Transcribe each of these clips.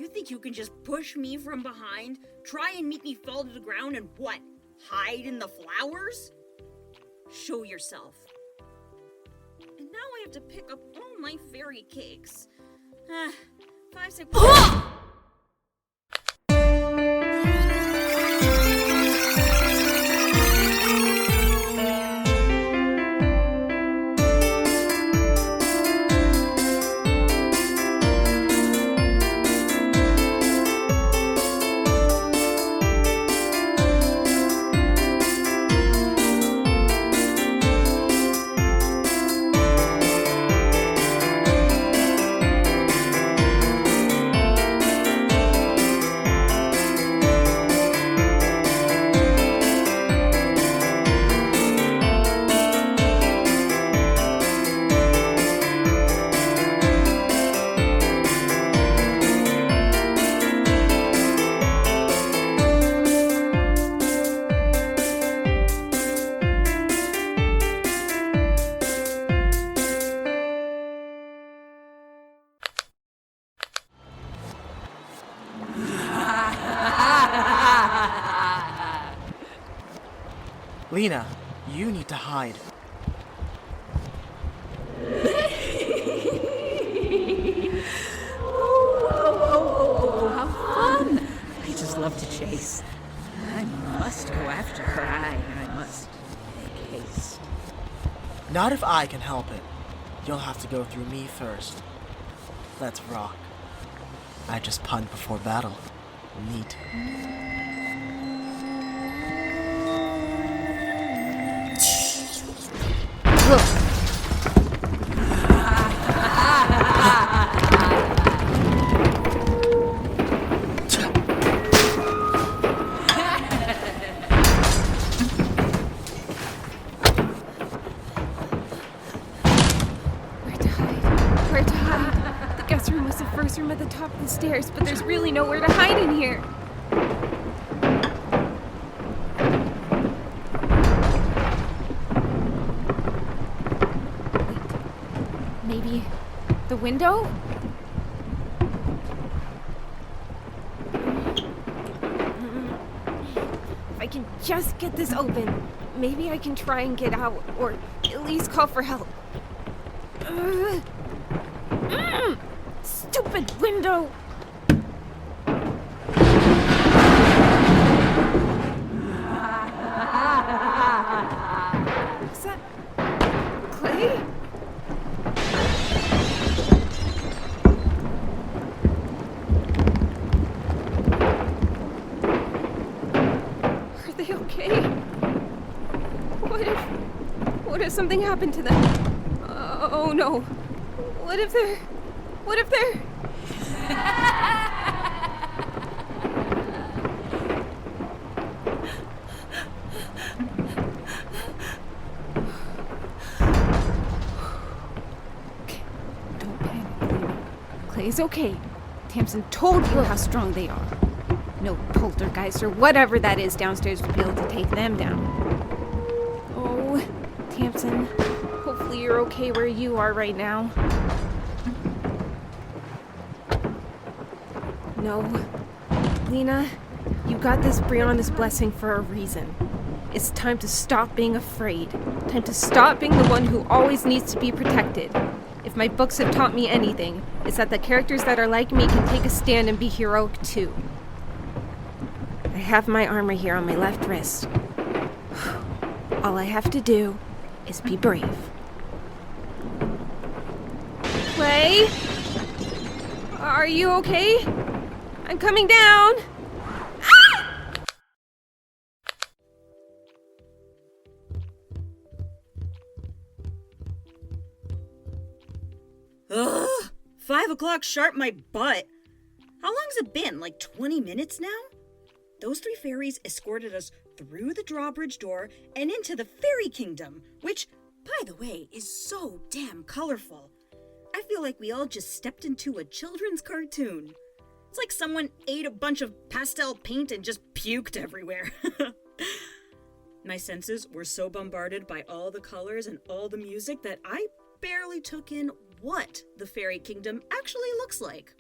You think you can just push me from behind, try and make me fall to the ground, and what? Hide in the flowers? Show yourself. And now I have to pick up all my fairy cakes. 5 seconds. Lena, you need to hide. Oh, how fun! I just love to chase. I must go after her. I must make haste. Not if I can help it. You'll have to go through me first. Let's rock. I just punned before battle. Neat. Where to hide? The guest room was the first room at the top of the stairs, but there's really nowhere to hide in here. Wait, maybe the window? If I can just get this open, maybe I can try and get out, or at least call for help. Stupid window! Is that Clay? Are they okay? What if something happened to them? Oh no. What if they're... Okay, don't panic, Lena. Clay's okay. Tamsin told you how strong they are. No poltergeist or whatever that is downstairs will be able to take them down. Oh, Tamsin, hopefully you're okay where you are right now. No. Lena, you got this Breanna's blessing for a reason. It's time to stop being afraid. Time to stop being the one who always needs to be protected. If my books have taught me anything, it's that the characters that are like me can take a stand and be heroic too. I have my armor here on my left wrist. All I have to do is be brave. Clay? Are you okay? I'm coming down! Ah! Ugh! 5 o'clock sharp, my butt. How long's it been? Like 20 minutes now? Those 3 fairies escorted us through the drawbridge door and into the fairy kingdom, which, by the way, is so damn colorful. I feel like we all just stepped into a children's cartoon. It's like someone ate a bunch of pastel paint and just puked everywhere. My senses were so bombarded by all the colors and all the music that I barely took in what the fairy kingdom actually looks like.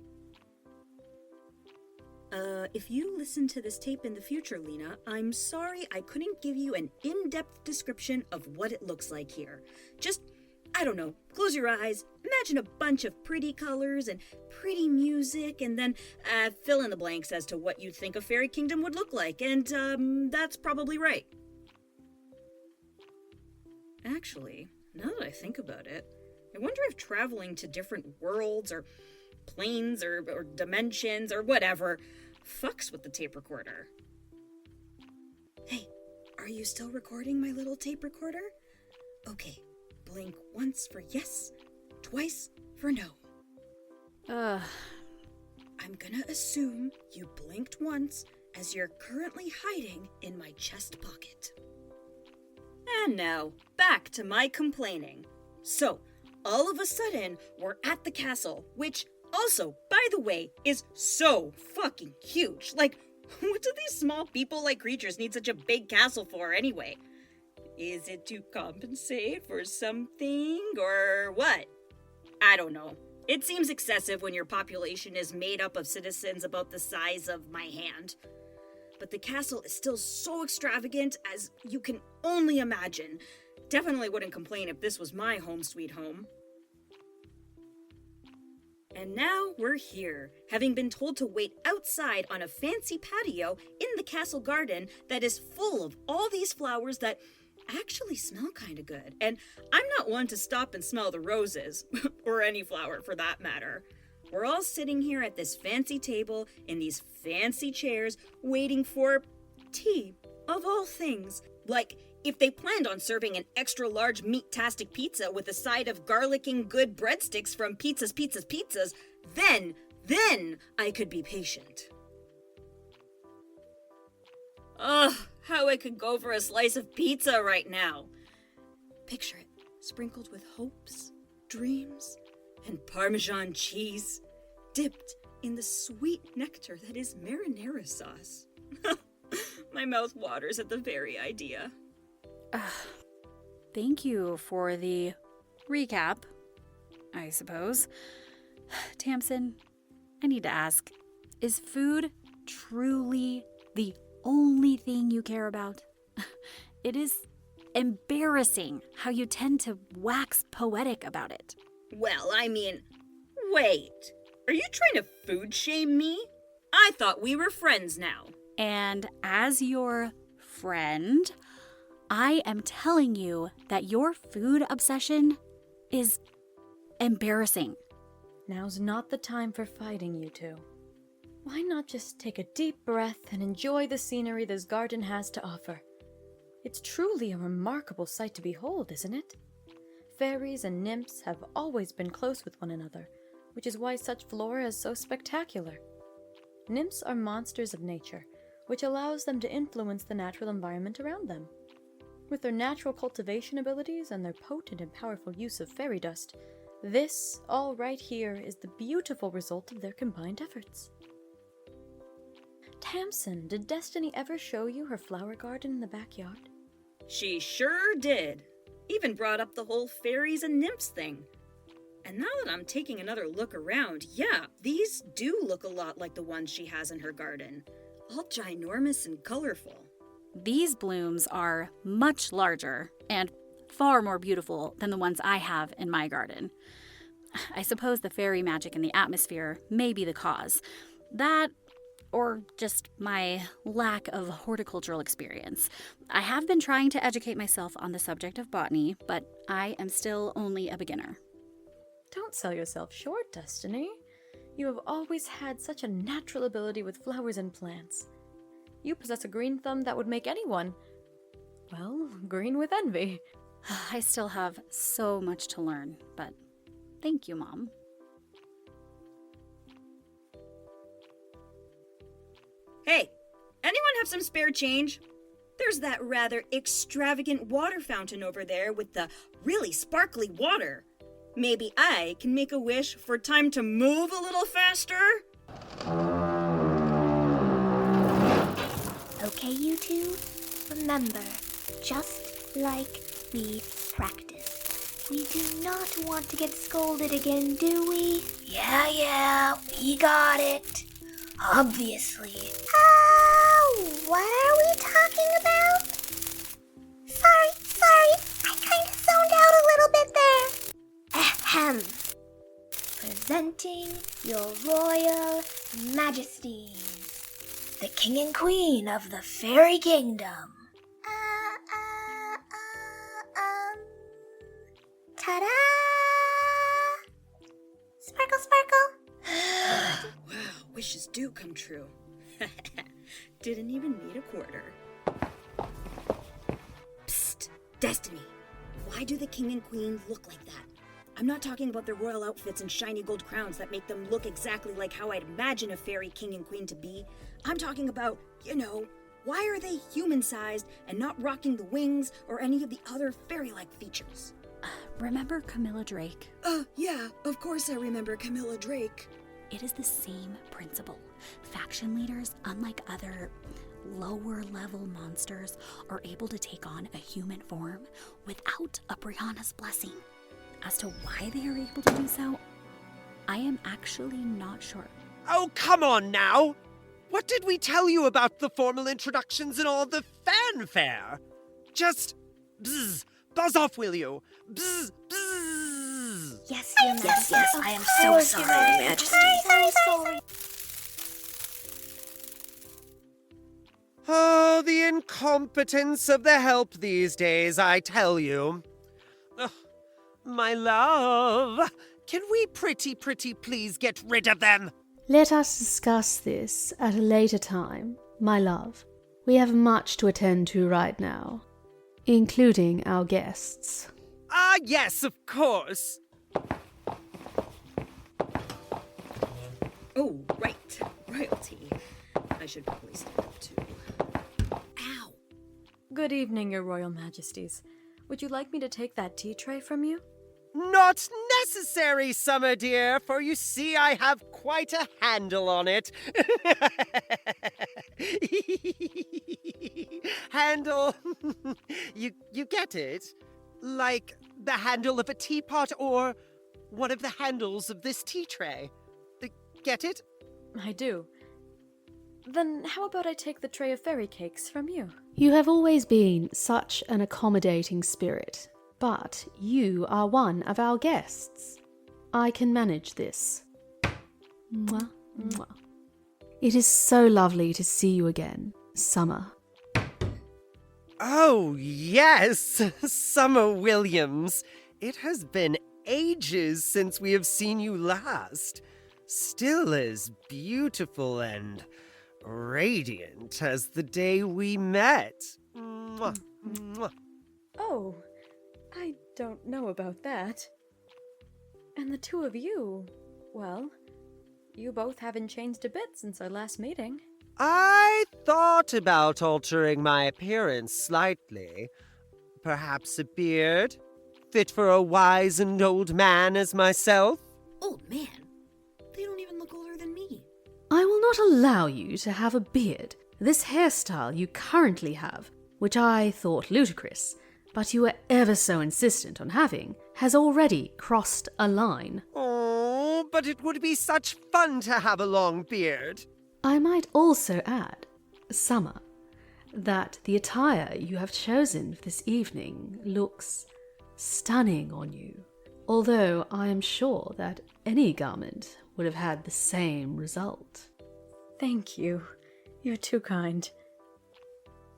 If you listen to this tape in the future, Lena, I'm sorry I couldn't give you an in-depth description of what it looks like here. Just, I don't know, close your eyes, imagine a bunch of pretty colors and pretty music, and then fill in the blanks as to what you think a fairy kingdom would look like, and that's probably right. Actually, now that I think about it, I wonder if traveling to different worlds or planes or dimensions or whatever fucks with the tape recorder. Hey, are you still recording, my little tape recorder? Okay, blink once for yes, twice for no. I'm gonna assume you blinked once as you're currently hiding in my chest pocket. And now, back to my complaining. So, all of a sudden, we're at the castle, which also, by the way, is so fucking huge. Like, what do these small people-like creatures need such a big castle for anyway? Is it to compensate for something, or what? I don't know. It seems excessive when your population is made up of citizens about the size of my hand. But the castle is still so extravagant as you can only imagine. Definitely wouldn't complain if this was my home sweet home. And now we're here, having been told to wait outside on a fancy patio in the castle garden that is full of all these flowers that actually smell kind of good. And I'm not one to stop and smell the roses, or any flower for that matter. We're all sitting here at this fancy table in these fancy chairs waiting for tea, of all things. Like, if they planned on serving an extra large meat-tastic pizza with a side of garlicking good breadsticks from Pizzas, then I could be patient. Ugh, how I could go for a slice of pizza right now. Picture it, sprinkled with hopes, dreams, and Parmesan cheese, dipped in the sweet nectar that is marinara sauce. My mouth waters at the very idea. Thank you for the recap, I suppose. Tamsin, I need to ask, is food truly the only thing you care about? It is embarrassing how you tend to wax poetic about it. Well, I mean, wait. Are you trying to food shame me? I thought we were friends now. And as your friend, I am telling you that your food obsession is embarrassing. Now's not the time for fighting, you two. Why not just take a deep breath and enjoy the scenery this garden has to offer? It's truly a remarkable sight to behold, isn't it? Fairies and nymphs have always been close with one another, which is why such flora is so spectacular. Nymphs are monsters of nature, which allows them to influence the natural environment around them. With their natural cultivation abilities and their potent and powerful use of fairy dust, this, all right here, is the beautiful result of their combined efforts. Tamsin, did Destiny ever show you her flower garden in the backyard? She sure did. Even brought up the whole fairies and nymphs thing. And now that I'm taking another look around, yeah, these do look a lot like the ones she has in her garden. All ginormous and colorful. These blooms are much larger and far more beautiful than the ones I have in my garden. I suppose the fairy magic in the atmosphere may be the cause. That, or just my lack of horticultural experience. I have been trying to educate myself on the subject of botany, but I am still only a beginner. Don't sell yourself short, Destiny. You have always had such a natural ability with flowers and plants. You possess a green thumb that would make anyone, well, green with envy. I still have so much to learn, but thank you, Mom. Hey, anyone have some spare change? There's that rather extravagant water fountain over there with the really sparkly water. Maybe I can make a wish for time to move a little faster? Okay, you two? Remember, just like we practiced, we do not want to get scolded again, do we? Yeah, we got it. Obviously. What are we talking about? Sorry, I kind of zoned out a little bit there. Ahem. Presenting your royal majesties, the king and queen of the fairy kingdom. Ta-da! Sparkle, sparkle. Wow, wishes do come true. Didn't even need a quarter. Psst, Destiny. Why do the king and queen look like that? I'm not talking about their royal outfits and shiny gold crowns that make them look exactly like how I'd imagine a fairy king and queen to be. I'm talking about, why are they human-sized and not rocking the wings or any of the other fairy-like features? Remember Camilla Drake? Yeah, of course I remember Camilla Drake. It is the same principle. Faction leaders, unlike other lower-level monsters, are able to take on a human form without a Breanna's blessing. As to why they are able to do so, I am actually not sure. Oh, come on now! What did we tell you about the formal introductions and all the fanfare? Just buzz off, will you? Bzz, bzz. Yes, Your Majesty. Yes, I am so sorry, Your Majesty. Sorry. Oh, the incompetence of the help these days, I tell you. Ugh, my love, can we pretty please get rid of them? Let us discuss this at a later time, my love. We have much to attend to right now, including our guests. Ah, yes, of course. Oh, right. Royalty. I should probably stand up too. Ow! Good evening, Your Royal Majesties. Would you like me to take that tea tray from you? Not necessary, Summer dear, for you see I have quite a handle on it. Handle. You get it? Like the handle of a teapot or one of the handles of this tea tray. Get it? I do. Then how about I take the tray of fairy cakes from you? You have always been such an accommodating spirit, but you are one of our guests. I can manage this. Mwah, mwah. It is so lovely to see you again, Summer. Oh, yes, Summer Williams. It has been ages since we have seen you last. Still as beautiful and radiant as the day we met. Mwah, mwah. Oh, I don't know about that. And the two of you, well, you both haven't changed a bit since our last meeting. I thought about altering my appearance slightly. Perhaps a beard, fit for a wizened old man as myself. Old man? They don't even look older than me. I will not allow you to have a beard. This hairstyle you currently have, which I thought ludicrous, but you were ever so insistent on having, has already crossed a line. Oh, but it would be such fun to have a long beard. I might also add, Summer, that the attire you have chosen for this evening looks stunning on you, although I am sure that any garment would have had the same result. Thank you. You're too kind.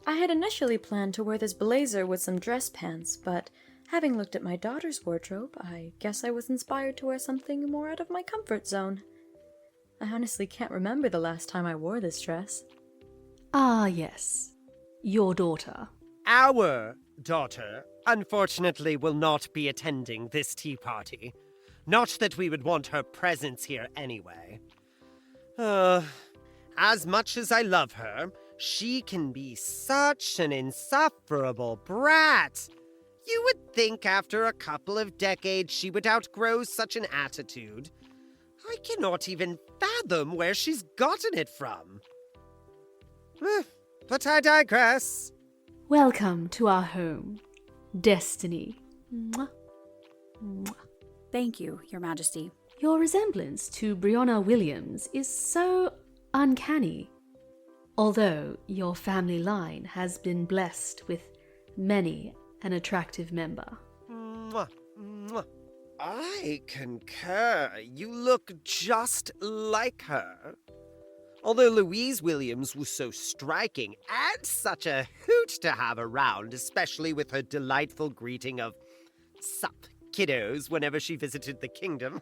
I had initially planned to wear this blazer with some dress pants, but having looked at my daughter's wardrobe, I guess I was inspired to wear something more out of my comfort zone. I honestly can't remember the last time I wore this dress. Ah, yes. Your daughter. Our daughter, unfortunately, will not be attending this tea party. Not that we would want her presence here anyway. As much as I love her, she can be such an insufferable brat. You would think after a couple of decades she would outgrow such an attitude. I cannot even fathom where she's gotten it from. But I digress. Welcome to our home, Destiny. Mwah. Mwah. Thank you, Your Majesty. Your resemblance to Breanna Williams is so uncanny. Although your family line has been blessed with many an attractive member. Mwah, mwah. I concur. You look just like her. Although Louise Williams was so striking and such a hoot to have around, especially with her delightful greeting of "Sup, kiddos," whenever she visited the kingdom.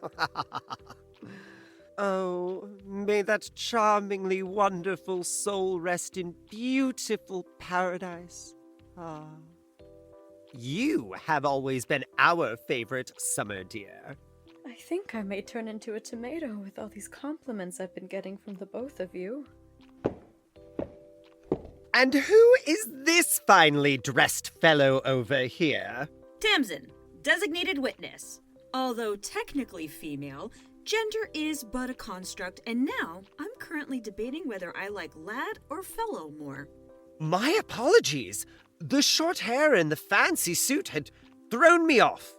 Oh, may that charmingly wonderful soul rest in beautiful paradise. Ah. You have always been our favorite, Summer dear. I think I may turn into a tomato with all these compliments I've been getting from the both of you. And who is this finely dressed fellow over here? Tamsin, designated witness. Although technically female, gender is but a construct, and now I'm currently debating whether I like lad or fellow more. My apologies. The short hair and the fancy suit had thrown me off.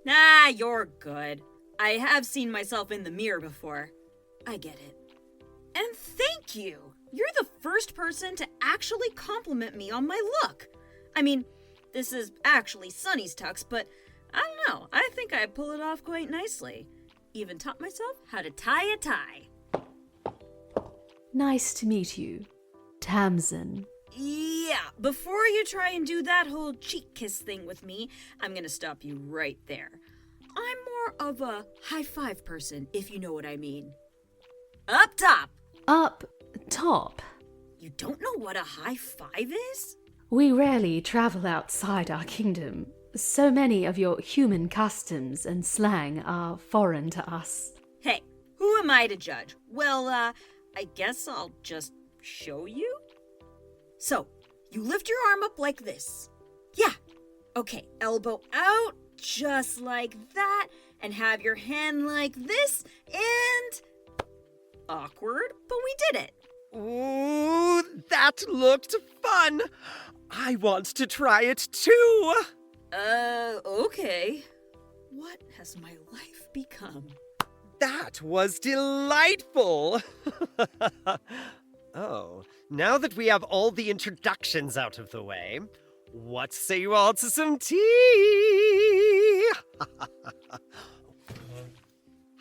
Nah, you're good. I have seen myself in the mirror before. I get it. And thank you! You're the first person to actually compliment me on my look. I mean, this is actually Sunny's tux, but I don't know. I think I pull it off quite nicely. Even taught myself how to tie a tie. Nice to meet you, Tamsin. Yeah, before you try and do that whole cheek kiss thing with me, I'm gonna stop you right there. I'm more of a high five person, if you know what I mean. Up top! Up top. You don't know what a high five is? We rarely travel outside our kingdom. So many of your human customs and slang are foreign to us. Hey, who am I to judge? Well, I guess I'll just show you. So, you lift your arm up like this. Yeah. Okay, elbow out, just like that, and have your hand like this, and... Awkward, but we did it. Ooh, that looked fun. I want to try it too. Okay. What has my life become? That was delightful. Oh, now that we have all the introductions out of the way, what say you all to some tea?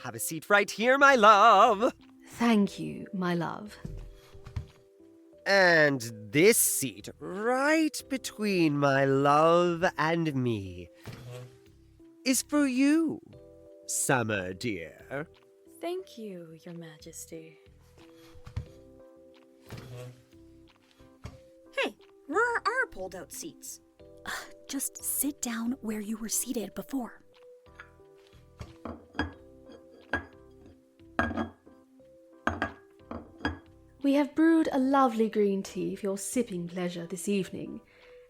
Have a seat right here, my love. Thank you, my love. And this seat right between my love and me is for you, Summer dear. Thank you, Your Majesty. Hey, where are our pulled out seats? Just sit down where you were seated before. We have brewed a lovely green tea for your sipping pleasure this evening,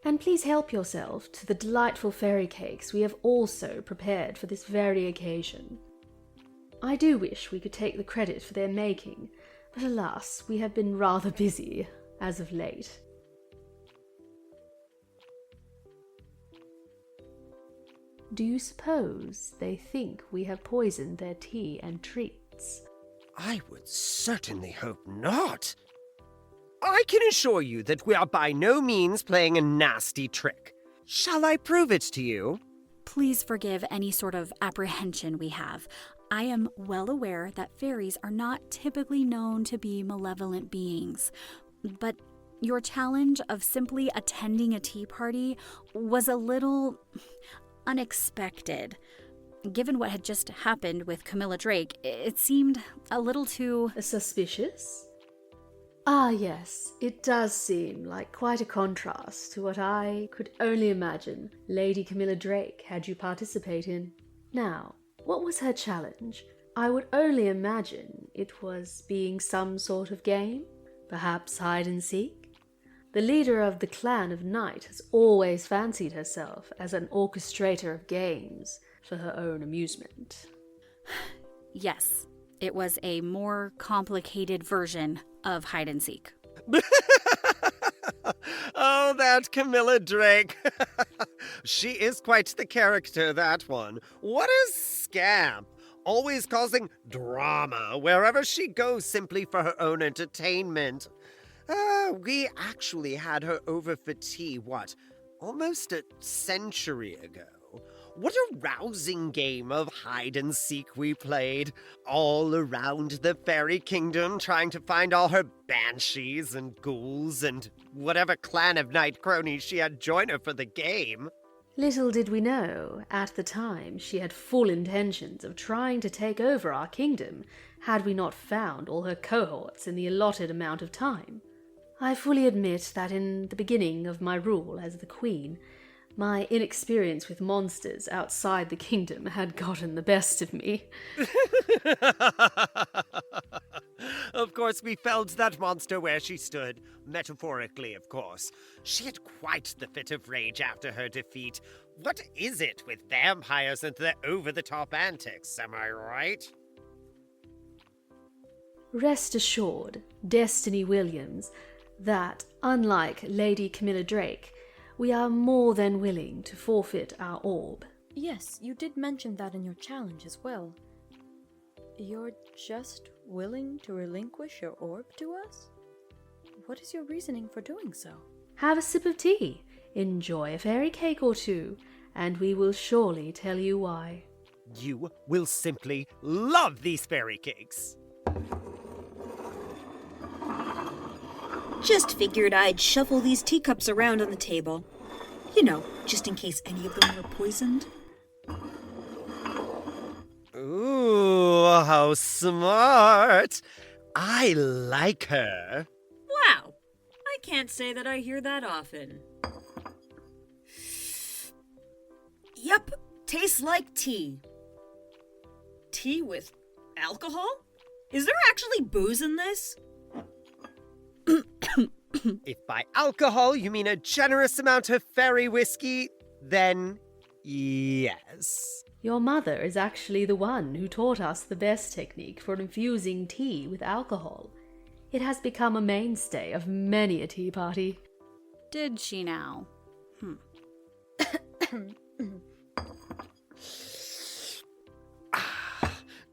and please help yourself to the delightful fairy cakes we have also prepared for this very occasion. I do wish we could take the credit for their making, but alas, we have been rather busy as of late. Do you suppose they think we have poisoned their tea and treats? I would certainly hope not. I can assure you that we are by no means playing a nasty trick. Shall I prove it to you? Please forgive any sort of apprehension we have. I am well aware that fairies are not typically known to be malevolent beings, but your challenge of simply attending a tea party was a little unexpected. Given what had just happened with Camilla Drake, it seemed a little too... Suspicious? Ah, yes, it does seem like quite a contrast to what I could only imagine Lady Camilla Drake had you participate in. Now, what was her challenge? I would only imagine it was being some sort of game, perhaps hide and seek. The leader of the clan of Night has always fancied herself as an orchestrator of games for her own amusement. Yes, it was a more complicated version of hide and seek. Oh, that Camilla Drake. She is quite the character, that one. What a scamp. always causing drama wherever she goes simply for her own entertainment. We actually had her over for tea, almost a century ago. What a rousing game of hide and seek we played, all around the fairy kingdom, trying to find all her banshees and ghouls and whatever clan of night cronies she had join her for the game. Little did we know, at the time, she had full intentions of trying to take over our kingdom, had we not found all her cohorts in the allotted amount of time. I fully admit that in the beginning of my rule as the queen, my inexperience with monsters outside the kingdom had gotten the best of me. Of course, we felled that monster where she stood. Metaphorically, of course. She had quite the fit of rage after her defeat. What is it with vampires and their over-the-top antics, am I right? Rest assured, Destiny Williams, that, unlike Lady Camilla Drake, we are more than willing to forfeit our orb. Yes, you did mention that in your challenge as well. You're just willing to relinquish your orb to us? What is your reasoning for doing so? Have a sip of tea, enjoy a fairy cake or two, and we will surely tell you why. You will simply love these fairy cakes. Just figured I'd shuffle these teacups around on the table. You know, just in case any of them were poisoned. Ooh, how smart. I like her. Wow, I can't say that I hear that often. Yep, tastes like tea. Tea with alcohol? Is there actually booze in this? If by alcohol you mean a generous amount of fairy whiskey, then yes. Your mother is actually the one who taught us the best technique for infusing tea with alcohol. It has become a mainstay of many a tea party. Did she now?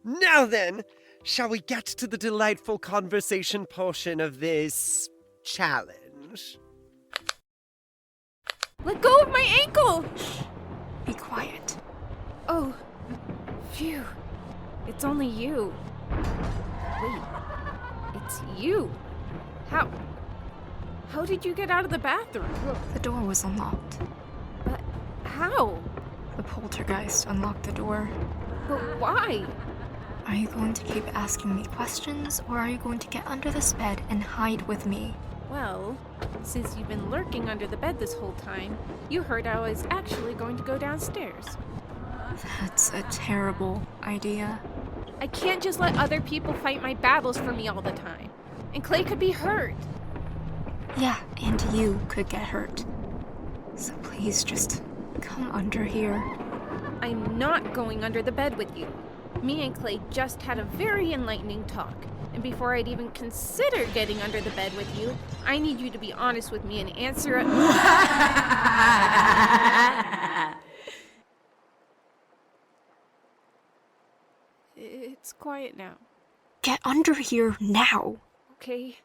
Now then, shall we get to the delightful conversation portion of this challenge? Let go of my ankle! Be quiet. Oh, phew. It's only you. Wait, it's you. How did you get out of the bathroom? The door was unlocked. But how? The poltergeist unlocked the door. But why? Are you going to keep asking me questions, or are you going to get under this bed and hide with me? Well, since you've been lurking under the bed this whole time, you heard I was actually going to go downstairs. That's a terrible idea. I can't just let other people fight my battles for me all the time. And Clay could be hurt. Yeah, and you could get hurt. So please just come under here. I'm not going under the bed with you. Me and Clay just had a very enlightening talk. And before I'd even consider getting under the bed with you, I need you to be honest with me and answer It's quiet now. Get under here now. Okay.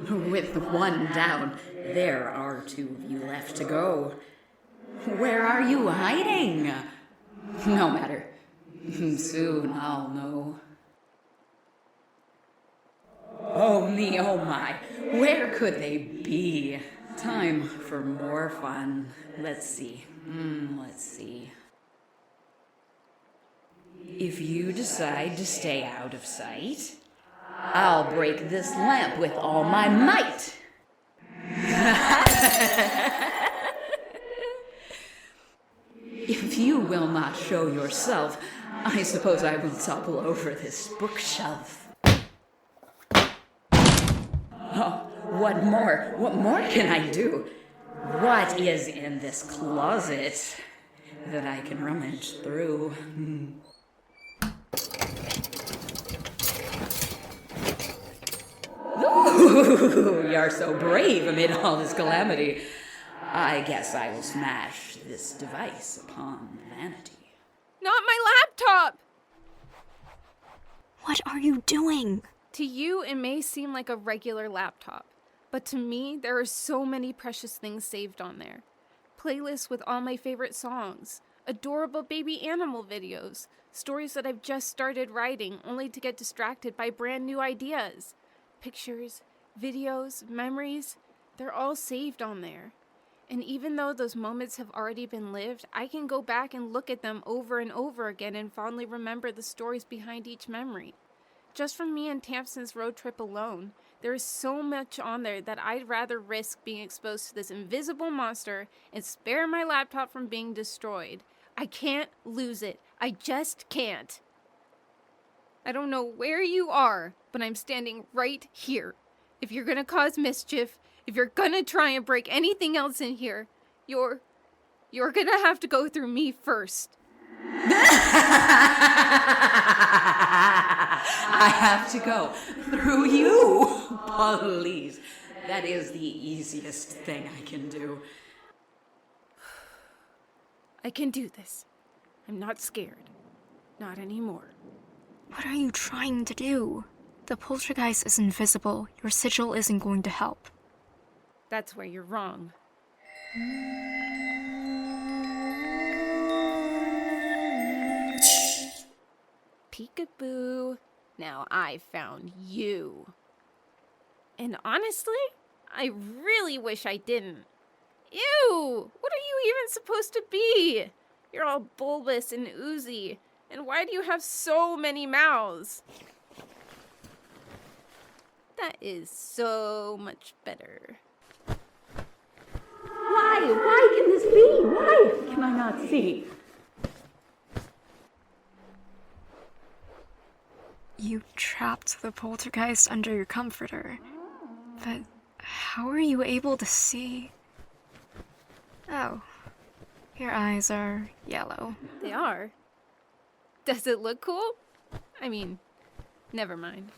With one down, there are two of you left to go. Where are you hiding? No matter. Soon I'll know. Oh me, oh my. Where could they be? Time for more fun. Let's see. If you decide to stay out of sight, I'll break this lamp with all my might. If you will not show yourself, I suppose I will topple over this bookshelf. Oh, what more? What more can I do? What is in this closet that I can rummage through? Ooh, you're so brave amid all this calamity. I guess I will smash this device upon vanity. Not my laptop! What are you doing? To you, it may seem like a regular laptop, but to me, there are so many precious things saved on there. Playlists with all my favorite songs, adorable baby animal videos, stories that I've just started writing only to get distracted by brand new ideas. Pictures, videos, memories, they're all saved on there. And even though those moments have already been lived, I can go back and look at them over and over again and fondly remember the stories behind each memory. Just from me and Tamsin's road trip alone, there is so much on there that I'd rather risk being exposed to this invisible monster and spare my laptop from being destroyed. I can't lose it. I just can't. I don't know where you are, but I'm standing right here. If you're gonna cause mischief, if you're gonna try and break anything else in here, you're gonna have to go through me first. I have to go through you. Please. That is the easiest thing I can do. I can do this. I'm not scared. Not anymore. What are you trying to do? The poltergeist is invisible. Your sigil isn't going to help. That's where you're wrong. Peekaboo. Now I found you. And honestly, I really wish I didn't. Ew! What are you even supposed to be? You're all bulbous and oozy. And why do you have so many mouths? That is so much better. Why can this be? Why can I not see? You trapped the poltergeist under your comforter. But how are you able to see? Oh, your eyes are yellow. They are? Does it look cool? I mean, never mind.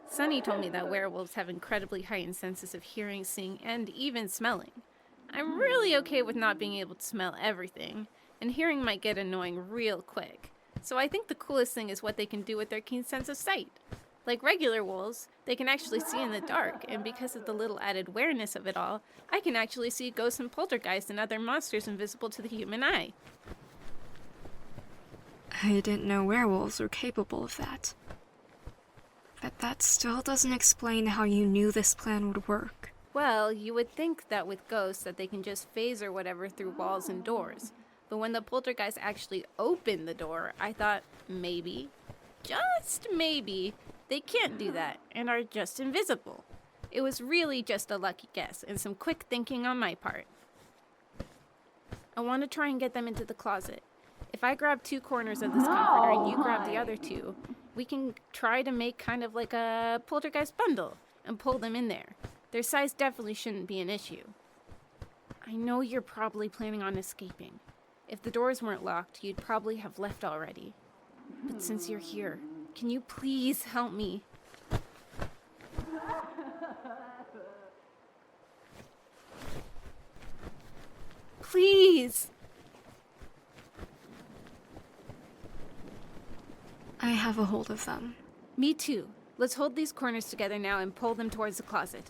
Sunny told me that werewolves have incredibly heightened senses of hearing, seeing, and even smelling. I'm really okay with not being able to smell everything, and hearing might get annoying real quick. So I think the coolest thing is what they can do with their keen sense of sight. Like regular wolves, they can actually see in the dark, and because of the little added awareness of it all, I can actually see ghosts and poltergeists and other monsters invisible to the human eye. I didn't know werewolves were capable of that. But that still doesn't explain how you knew this plan would work. Well, you would think that with ghosts that they can just phase or whatever through walls and doors. But when the poltergeist actually opened the door, I thought maybe, just maybe, they can't do that and are just invisible. It was really just a lucky guess and some quick thinking on my part. I want to try and get them into the closet. If I grab two corners of this comforter and you grab the other two, we can try to make kind of like a poltergeist bundle and pull them in there. Their size definitely shouldn't be an issue. I know you're probably planning on escaping. If the doors weren't locked, you'd probably have left already. But since you're here, can you please help me? Please! I have a hold of them. Me too. Let's hold these corners together now and pull them towards the closet.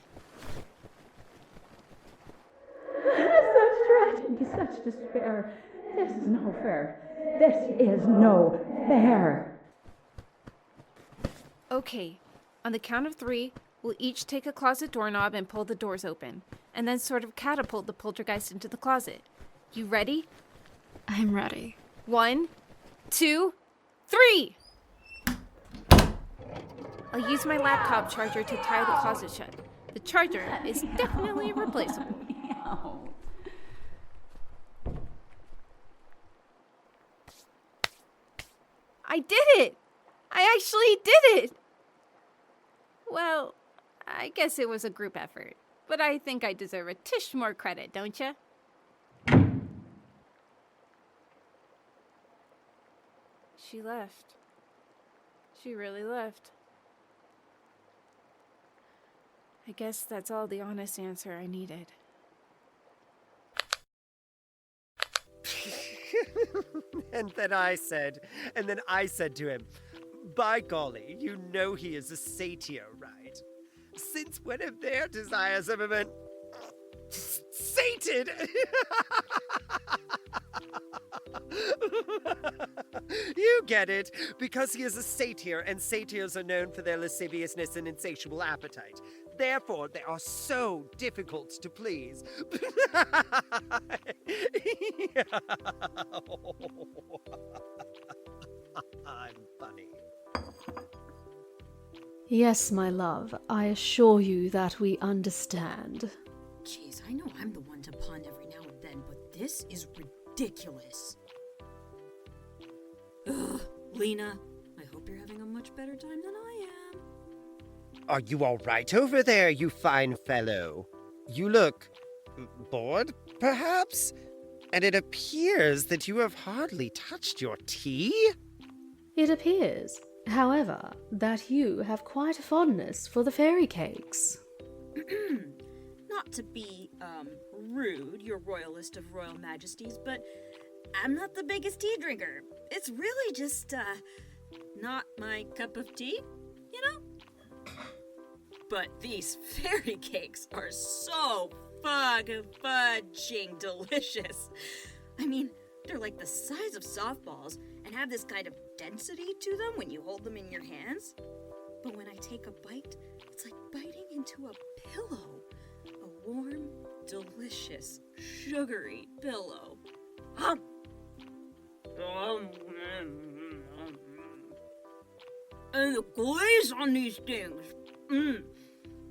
Such tragedy, such despair. This is no fair. This is no fair. Okay, on the count of 3, we'll each take a closet doorknob and pull the doors open, and then sort of catapult the poltergeist into the closet. You ready? I'm ready. 1, 2, 3! I'll use my laptop charger to tie the closet shut. The charger is definitely replaceable. I did it! I actually did it! Well, I guess it was a group effort, but I think I deserve a tish more credit, don't ya? She left. She really left. I guess that's all the honest answer I needed. And then I said to him, by golly, you know he is a satyr, right? Since when have their desires ever been sated? You get it, because he is a satyr, and satyrs are known for their lasciviousness and insatiable appetite. Therefore, they are so difficult to please. I'm funny. Yes, my love, I assure you that we understand. Jeez, I know I'm the one to pun every now and then, but this is ridiculous. Ugh, Lena, I hope you're having a much better time than I am. Are you all right over there, you fine fellow? You look bored, perhaps? And it appears that you have hardly touched your tea? It appears, however, that you have quite a fondness for the fairy cakes. Not to be, rude, your royalist of royal majesties, but I'm not the biggest tea drinker. It's really just, not my cup of tea, you know? But these fairy cakes are so fudging delicious. I mean, they're like the size of softballs and have this kind of density to them when you hold them in your hands. But when I take a bite, it's like biting into a pillow. A warm, delicious, sugary pillow. And the glaze on these things.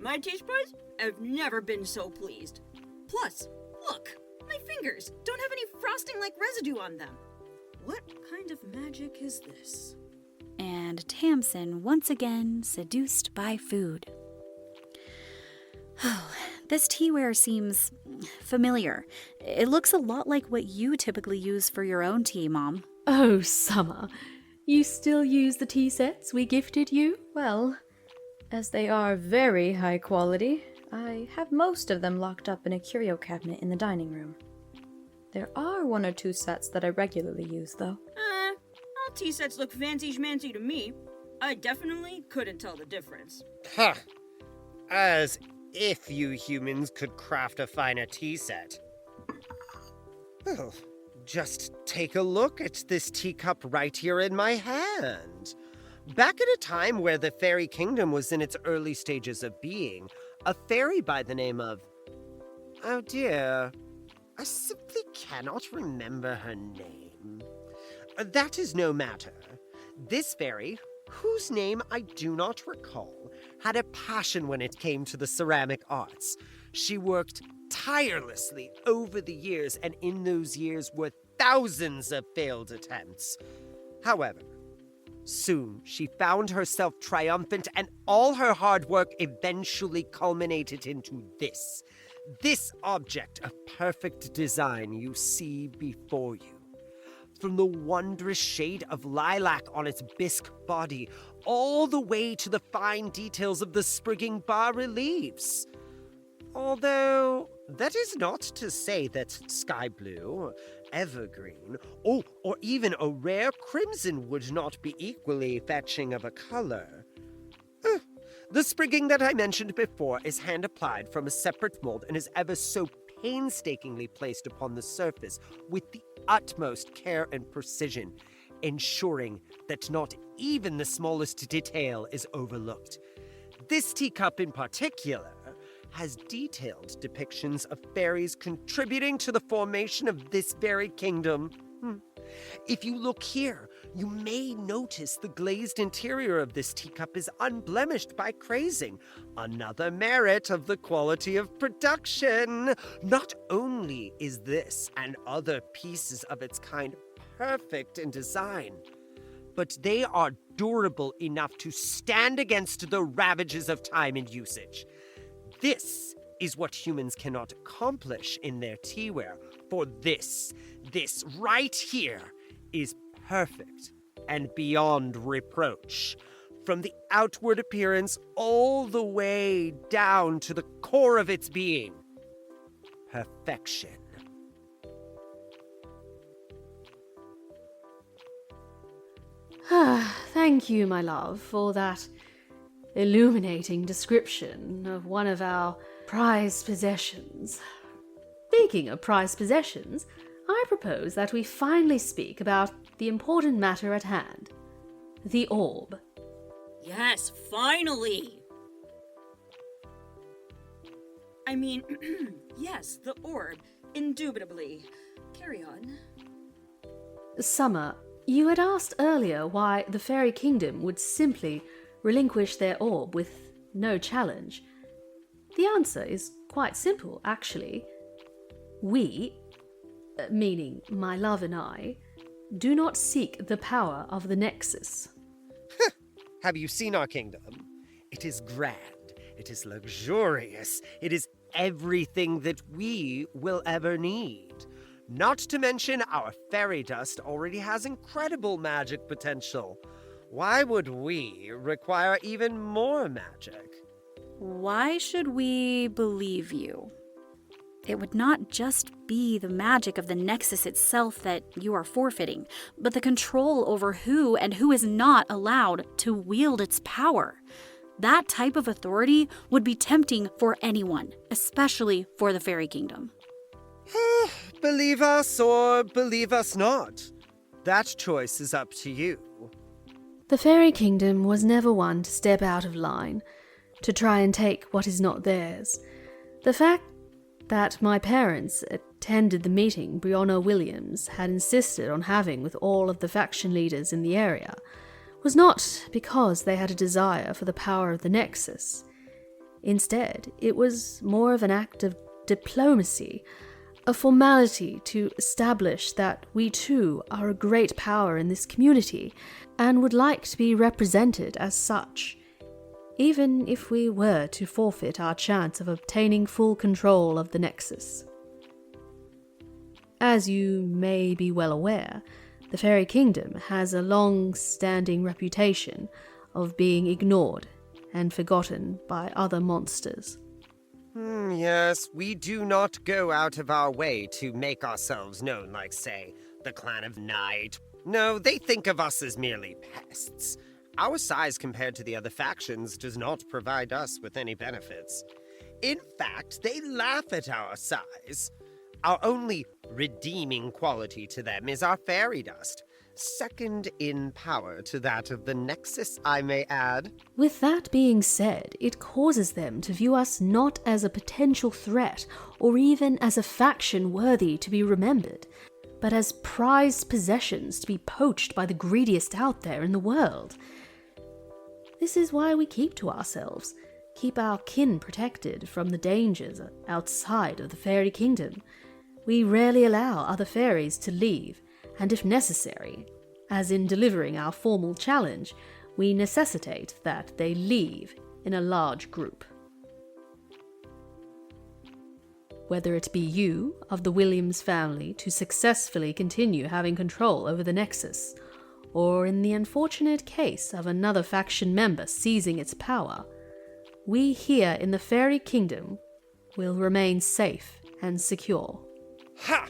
My taste buds have never been so pleased. Plus, look, my fingers don't have any frosting-like residue on them. What kind of magic is this? And Tamsin once again seduced by food. Oh, this teaware seems familiar. It looks a lot like what you typically use for your own tea, Mom. Oh, Summer, you still use the tea sets we gifted you? Well, as they are very high quality, I have most of them locked up in a curio cabinet in the dining room. There are one or two sets that I regularly use, though. All tea sets look fancy-schmancy to me. I definitely couldn't tell the difference. Huh. As if you humans could craft a finer tea set. Well, just take a look at this teacup right here in my hand. Back at a time where the fairy kingdom was in its early stages of being, a fairy by the name of... Oh dear, I simply cannot remember her name. That is no matter. This fairy, whose name I do not recall, had a passion when it came to the ceramic arts. She worked tirelessly over the years, and in those years were thousands of failed attempts. However, soon she found herself triumphant, and all her hard work eventually culminated into this object of perfect design you see before you. From the wondrous shade of lilac on its bisque body, all the way to the fine details of the sprigging bas-reliefs. Although, that is not to say that sky blue, evergreen, or even a rare crimson would not be equally fetching of a color. The sprigging that I mentioned before is hand-applied from a separate mold and is ever so painstakingly placed upon the surface with the utmost care and precision, ensuring that not even the smallest detail is overlooked. This teacup in particular has detailed depictions of fairies contributing to the formation of this very kingdom. If you look here, you may notice the glazed interior of this teacup is unblemished by crazing, another merit of the quality of production. Not only is this and other pieces of its kind perfect in design, but they are durable enough to stand against the ravages of time and usage. This is what humans cannot accomplish in their teaware, for this right here is perfect and beyond reproach. from the outward appearance all the way down to the core of its being. Perfection. Thank you, my love, for that illuminating description of one of our prized possessions. Speaking of prized possessions, I propose that we finally speak about the important matter at hand. The orb. Yes, finally! I mean, yes, the orb, indubitably. Carry on. Summer, you had asked earlier why the Fairy Kingdom would simply relinquish their orb with no challenge. The answer is quite simple, actually. We, meaning my love and I, do not seek the power of the Nexus. Have you seen our kingdom? It is grand. It is luxurious. It is everything that we will ever need. Not to mention our fairy dust already has incredible magic potential. Why would we require even more magic? Why should we believe you? It would not just be the magic of the Nexus itself that you are forfeiting, but the control over who and who is not allowed to wield its power. That type of authority would be tempting for anyone, especially for the Fairy Kingdom. Believe us or believe us not. That choice is up to you. The Fairy Kingdom was never one to step out of line, to try and take what is not theirs. The fact that my parents attended the meeting Breanna Williams had insisted on having with all of the faction leaders in the area was not because they had a desire for the power of the Nexus. Instead, it was more of an act of diplomacy, a formality to establish that we too are a great power in this community and would like to be represented as such, even if we were to forfeit our chance of obtaining full control of the Nexus. As you may be well aware, the Fairy Kingdom has a long-standing reputation of being ignored and forgotten by other monsters. Yes, we do not go out of our way to make ourselves known like, say, the Clan of Night. No, they think of us as merely pests. Our size compared to the other factions does not provide us with any benefits. In fact, they laugh at our size. Our only redeeming quality to them is our fairy dust, second in power to that of the Nexus, I may add. With that being said, it causes them to view us not as a potential threat or even as a faction worthy to be remembered, but as prized possessions to be poached by the greediest out there in the world. This is why we keep to ourselves, keep our kin protected from the dangers outside of the Fairy Kingdom. We rarely allow other fairies to leave, and if necessary, as in delivering our formal challenge, we necessitate that they leave in a large group. Whether it be you of the Williams family to successfully continue having control over the Nexus, or in the unfortunate case of another faction member seizing its power, we here in the Fairy Kingdom will remain safe and secure. Ha!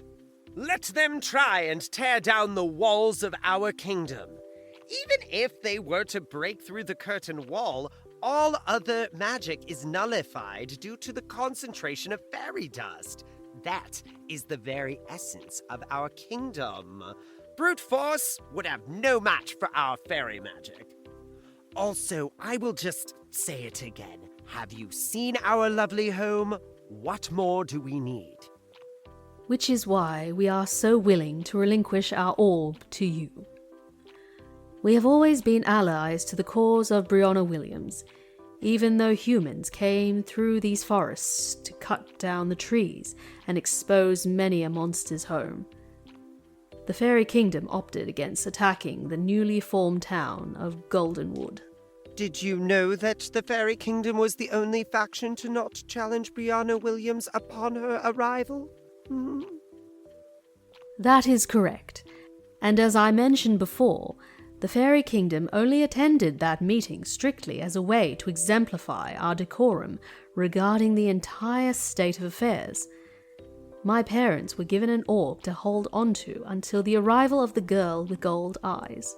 Let them try and tear down the walls of our kingdom. Even if they were to break through the curtain wall, all other magic is nullified due to the concentration of fairy dust. That is the very essence of our kingdom. Brute force would have no match for our fairy magic. Also, I will just say it again. Have you seen our lovely home? What more do we need? Which is why we are so willing to relinquish our orb to you. We have always been allies to the cause of Breanna Williams, even though humans came through these forests to cut down the trees and expose many a monster's home. The Fairy Kingdom opted against attacking the newly formed town of Goldenwood. Did you know that the Fairy Kingdom was the only faction to not challenge Breanna Williams upon her arrival? That is correct, and as I mentioned before, The Fairy Kingdom only attended that meeting strictly as a way to exemplify our decorum regarding the entire state of affairs. My parents were given an orb to hold onto until the arrival of the girl with gold eyes,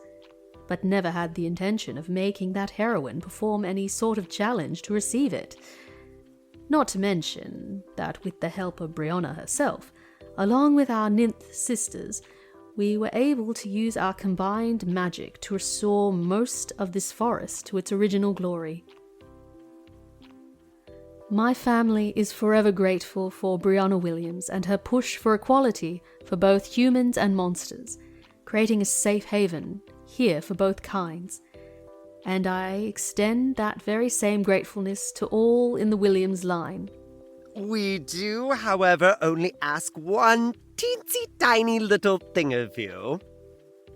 but never had the intention of making that heroine perform any sort of challenge to receive it. Not to mention that with the help of Breanna herself, along with our nymph sisters, we were able to use our combined magic to restore most of this forest to its original glory. My family is forever grateful for Breanna Williams and her push for equality for both humans and monsters, creating a safe haven here for both kinds. And I extend that very same gratefulness to all in the Williams line. We do, however, only ask one teensy tiny little thing of you.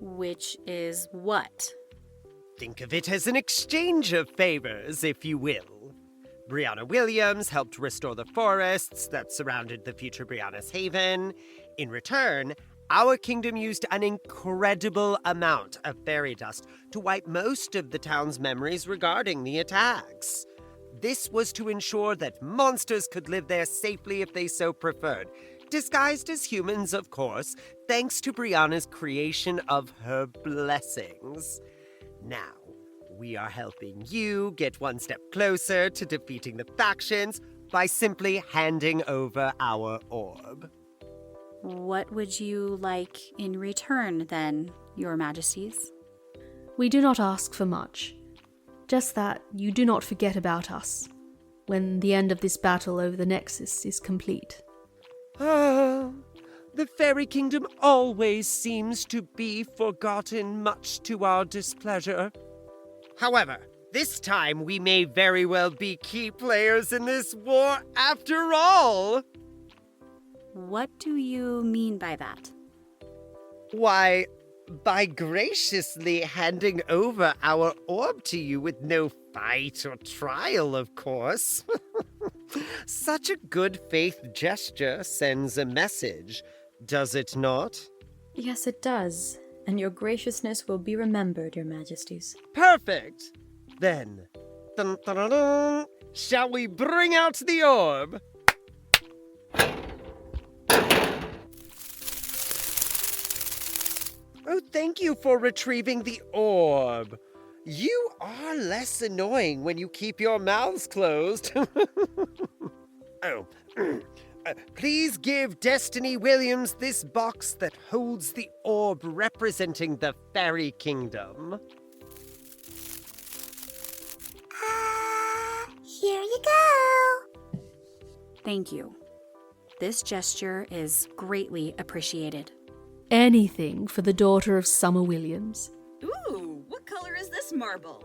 Which is what? Think of it as an exchange of favors, if you will. Breanna Williams helped restore the forests that surrounded the future Breanna's Haven. In return, our kingdom used an incredible amount of fairy dust to wipe most of the town's memories regarding the attacks. This was to ensure that monsters could live there safely if they so preferred, disguised as humans, of course, thanks to Breanna's creation of her blessings. Now, we are helping you get one step closer to defeating the factions by simply handing over our orb. What would you like in return, then, Your Majesties? We do not ask for much, just that you do not forget about us when the end of this battle over the Nexus is complete. The Fairy Kingdom always seems to be forgotten, much to our displeasure. However, this time we may very well be key players in this war after all. What do you mean by that? Why, by graciously handing over our orb to you with no fight or trial, of course. Such a good faith gesture sends a message, does it not? Yes, it does. And your graciousness will be remembered, Your Majesties. Perfect! Then, dun, dun, dun, dun, shall we bring out the orb? Oh, thank you for retrieving the orb. You are less annoying when you keep your mouths closed. Please give Destiny Williams this box that holds the orb representing the Fairy Kingdom. Here you go. Thank you. This gesture is greatly appreciated. Anything for the daughter of Summer Williams. Ooh, what color is this marble?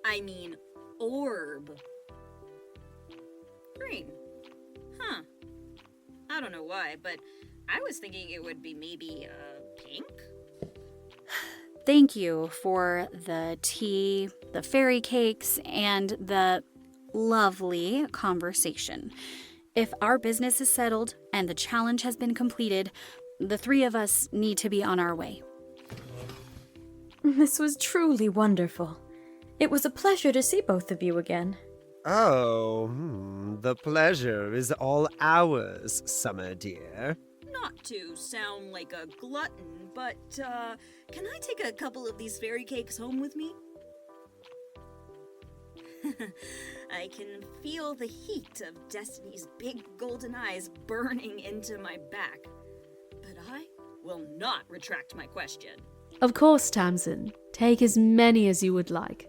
I mean, orb. Green. Huh. I don't know why, but I was thinking it would be maybe, pink? Thank you for the tea, the fairy cakes, and the lovely conversation. If our business is settled and the challenge has been completed, the three of us need to be on our way. This was truly wonderful. It was a pleasure to see both of you again. Oh, the pleasure is all ours, Summer dear. Not to sound like a glutton, but, can I take a couple of these fairy cakes home with me? I can feel the heat of Destiny's big golden eyes burning into my back. But I will not retract my question. Of course, Tamsin. Take as many as you would like.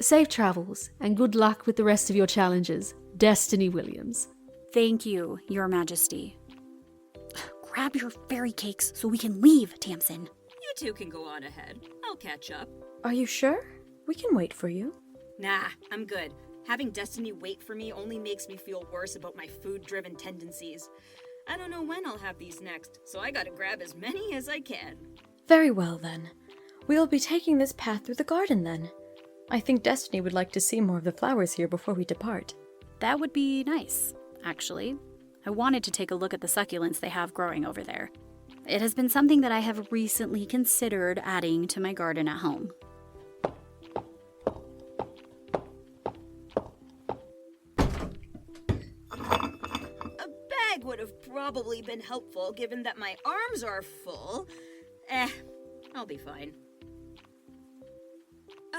Safe travels, and good luck with the rest of your challenges, Destiny Williams. Thank you, Your Majesty. Grab your fairy cakes so we can leave, Tamsin. You two can go on ahead. I'll catch up. Are you sure? We can wait for you. Nah, I'm good. Having Destiny wait for me only makes me feel worse about my food-driven tendencies. I don't know when I'll have these next, so I gotta grab as many as I can. Very well, then. We'll be taking this path through the garden, then. I think Destiny would like to see more of the flowers here before we depart. That would be nice, actually. I wanted to take a look at the succulents they have growing over there. It has been something that I have recently considered adding to my garden at home. A bag would have probably been helpful given that my arms are full. I'll be fine.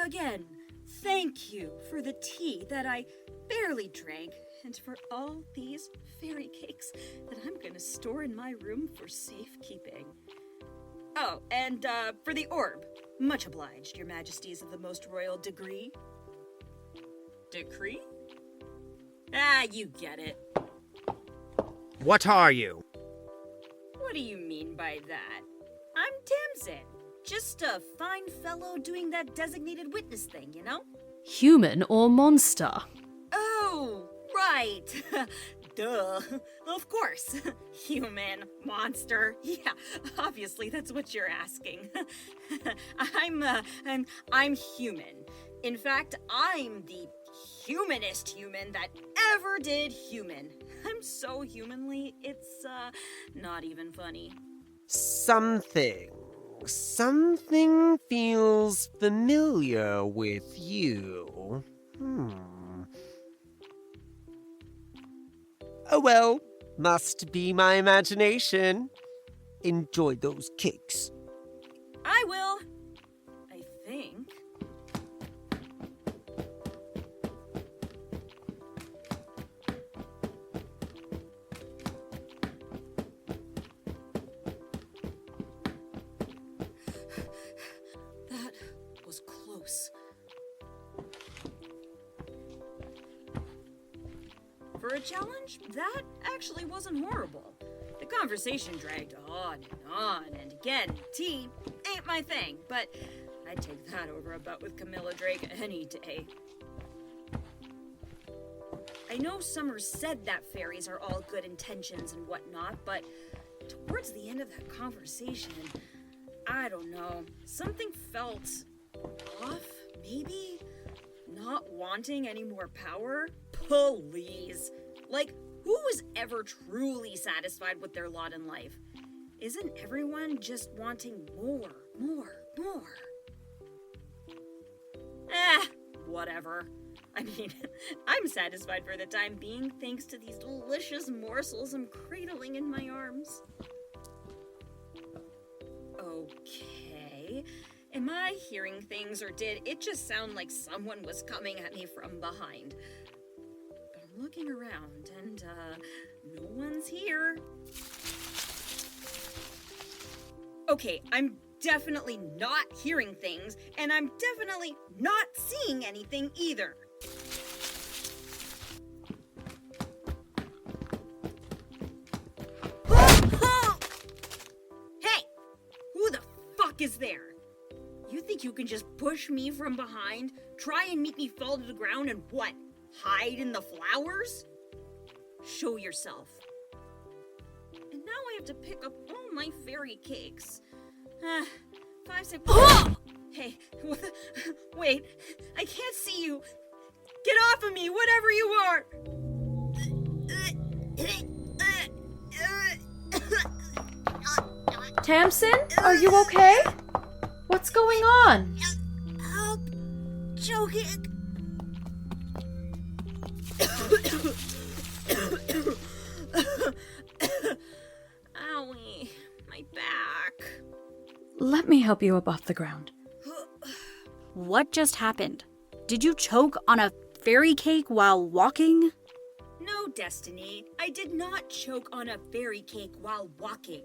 Again, thank you for the tea that I barely drank, and for all these fairy cakes that I'm gonna store in my room for safekeeping. Oh, and for the orb. Much obliged, your majesties of the most royal degree. Decree? You get it. What are you? What do you mean by that? I'm Tamsin. Just a fine fellow doing that designated witness thing, you know? Human or monster? Oh, right. Duh. Of course. Human, monster. Yeah, obviously that's what you're asking. I'm human. In fact, I'm the humanest human that ever did human. I'm so humanly, it's not even funny. Something feels familiar with you. Oh well, must be my imagination. Enjoy those cakes. I will. I think. That was close. For a challenge, that actually wasn't horrible. The conversation dragged on, and again, tea ain't my thing, but I'd take that over a butt with Camilla Drake any day. I know Summer said that fairies are all good intentions and whatnot, but towards the end of that conversation, I don't know, something felt off, maybe? Not wanting any more power? Please. Like, who was ever truly satisfied with their lot in life? Isn't everyone just wanting more? Whatever. I mean, I'm satisfied for the time being thanks to these delicious morsels I'm cradling in my arms. Okay. Am I hearing things, or did it just sound like someone was coming at me from behind? But I'm looking around, and, no one's here. Okay, I'm definitely not hearing things, and I'm definitely not seeing anything either. Hey! Who the fuck is there? You think you can just push me from behind, try and make me fall to the ground, and what? Hide in the flowers? Show yourself. And now I have to pick up all my fairy cakes. 5 seconds. Oh! Hey, wait, I can't see you. Get off of me, whatever you are. Tamsin, are you okay? What's going on? Help! Choking! Owie, my back. Let me help you up off the ground. What just happened? Did you choke on a fairy cake while walking? No, Destiny, I did not choke on a fairy cake while walking.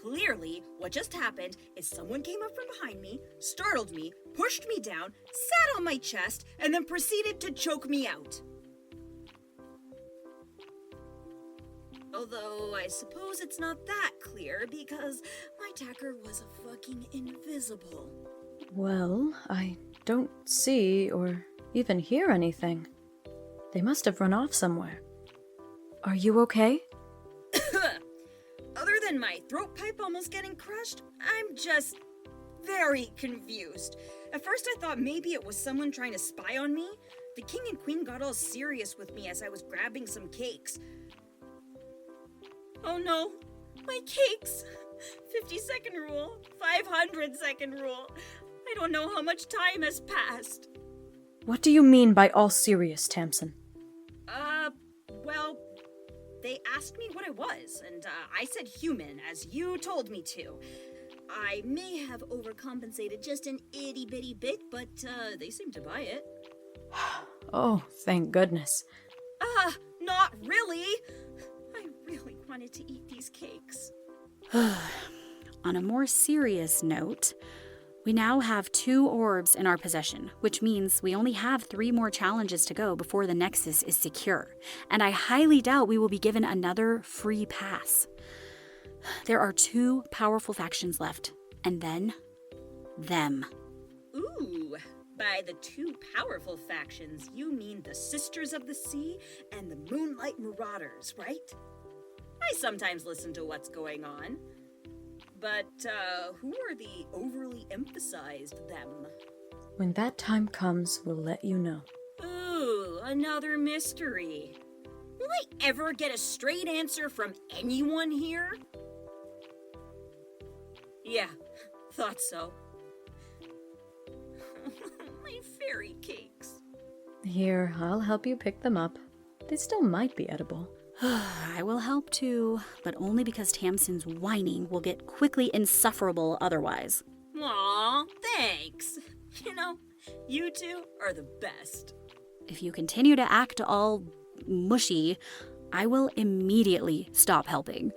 Clearly, what just happened is someone came up from behind me, startled me, pushed me down, sat on my chest, and then proceeded to choke me out. Although, I suppose it's not that clear because my attacker was a fucking invisible. Well, I don't see or even hear anything. They must have run off somewhere. Are you okay? Other than my throat pipe almost getting crushed, I'm just very confused. At first I thought maybe it was someone trying to spy on me. The king and queen got all serious with me as I was grabbing some cakes. Oh no, my cakes! 50-second rule, 500-second rule. I don't know how much time has passed. What do you mean by all serious, Tamsin? Well, they asked me what I was, and I said human, as you told me to. I may have overcompensated just an itty-bitty bit, but they seem to buy it. Oh, thank goodness. Not really. I really wanted to eat these cakes. On a more serious note, we now have 2 orbs in our possession, which means we only have 3 more challenges to go before the Nexus is secure, and I highly doubt we will be given another free pass. There are 2 powerful factions left, and then them. Ooh, by the 2 powerful factions, you mean the Sisters of the Sea and the Moonlight Marauders, right? I sometimes listen to what's going on. But, who are the overly emphasized them? When that time comes, we'll let you know. Ooh, another mystery. Will I ever get a straight answer from anyone here? Yeah, thought so. My fairy cakes. Here, I'll help you pick them up. They still might be edible. I will help too, but only because Tamsin's whining will get quickly insufferable otherwise. Aw, thanks. You know, you 2 are the best. If you continue to act all mushy, I will immediately stop helping.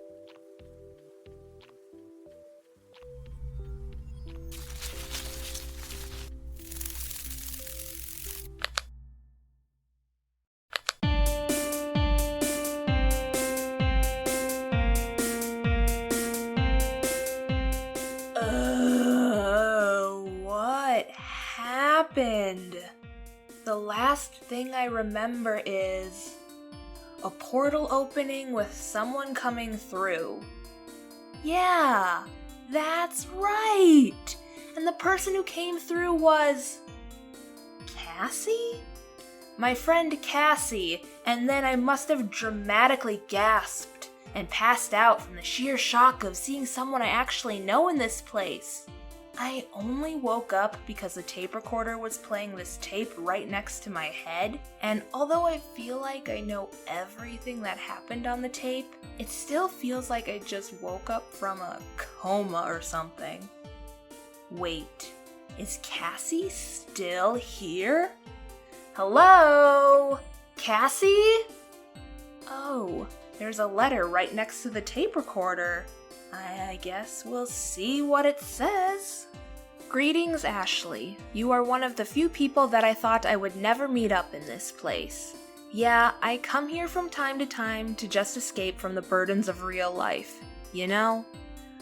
The last thing I remember is a portal opening with someone coming through. Yeah, that's right! And the person who came through was... Cassie? My friend Cassie, and then I must have dramatically gasped and passed out from the sheer shock of seeing someone I actually know in this place. I only woke up because the tape recorder was playing this tape right next to my head, and although I feel like I know everything that happened on the tape, it still feels like I just woke up from a coma or something. Wait, is Cassie still here? Hello? Cassie? Oh, there's a letter right next to the tape recorder. I guess we'll see what it says. Greetings, Ashley. You are one of the few people that I thought I would never meet up in this place. Yeah, I come here from time to time to just escape from the burdens of real life. You know?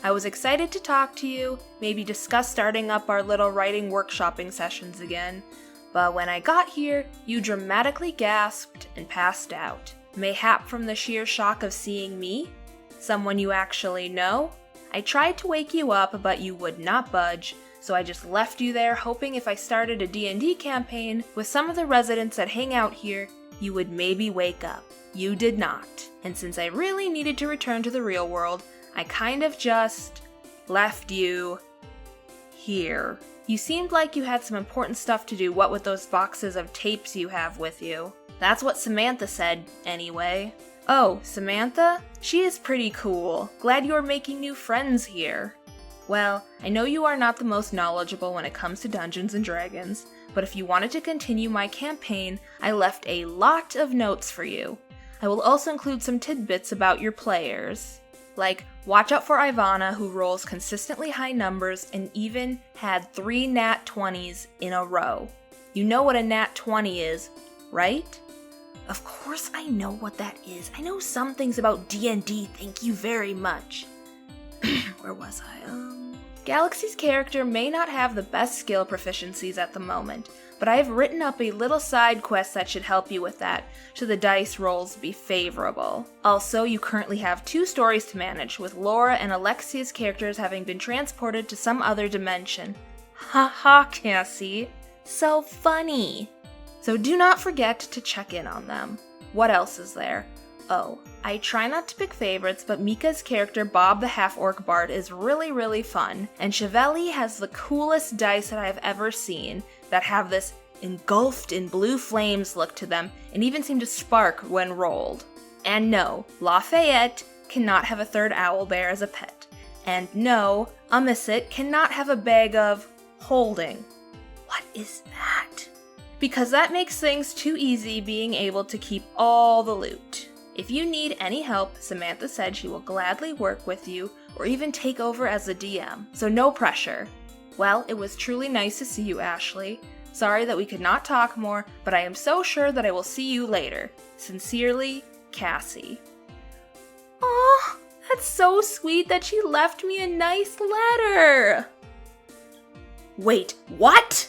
I was excited to talk to you, maybe discuss starting up our little writing workshopping sessions again, but when I got here, you dramatically gasped and passed out. Mayhap from the sheer shock of seeing me? Someone you actually know? I tried to wake you up, but you would not budge, so I just left you there hoping if I started a D&D campaign with some of the residents that hang out here, you would maybe wake up. You did not. And since I really needed to return to the real world, I kind of just left you here. You seemed like you had some important stuff to do, what with those boxes of tapes you have with you. That's what Samantha said, anyway. Oh, Samantha? She is pretty cool. Glad you are making new friends here. Well, I know you are not the most knowledgeable when it comes to Dungeons & Dragons, but if you wanted to continue my campaign, I left a lot of notes for you. I will also include some tidbits about your players. Like, watch out for Ivana, who rolls consistently high numbers and even had 3 nat 20s in a row. You know what a nat 20 is, right? Of course I know what that is. I know some things about D&D, thank you very much. Where was I? Galaxy's character may not have the best skill proficiencies at the moment, but I have written up a little side quest that should help you with that, should the dice rolls be favorable. Also, you currently have 2 stories to manage, with Laura and Alexia's characters having been transported to some other dimension. Haha, Cassie. So funny. So do not forget to check in on them. What else is there? Oh, I try not to pick favorites, but Mika's character Bob the Half-Orc Bard is really, really fun, and Chevelle has the coolest dice that I've ever seen that have this engulfed in blue flames look to them and even seem to spark when rolled. And no, Lafayette cannot have a third owlbear as a pet. And no, Ummisit cannot have a bag of holding. What is that? Because that makes things too easy being able to keep all the loot. If you need any help, Samantha said she will gladly work with you or even take over as a DM, so no pressure. Well, it was truly nice to see you, Ashley. Sorry that we could not talk more, but I am so sure that I will see you later. Sincerely, Cassie. Aw, that's so sweet that she left me a nice letter. Wait, what?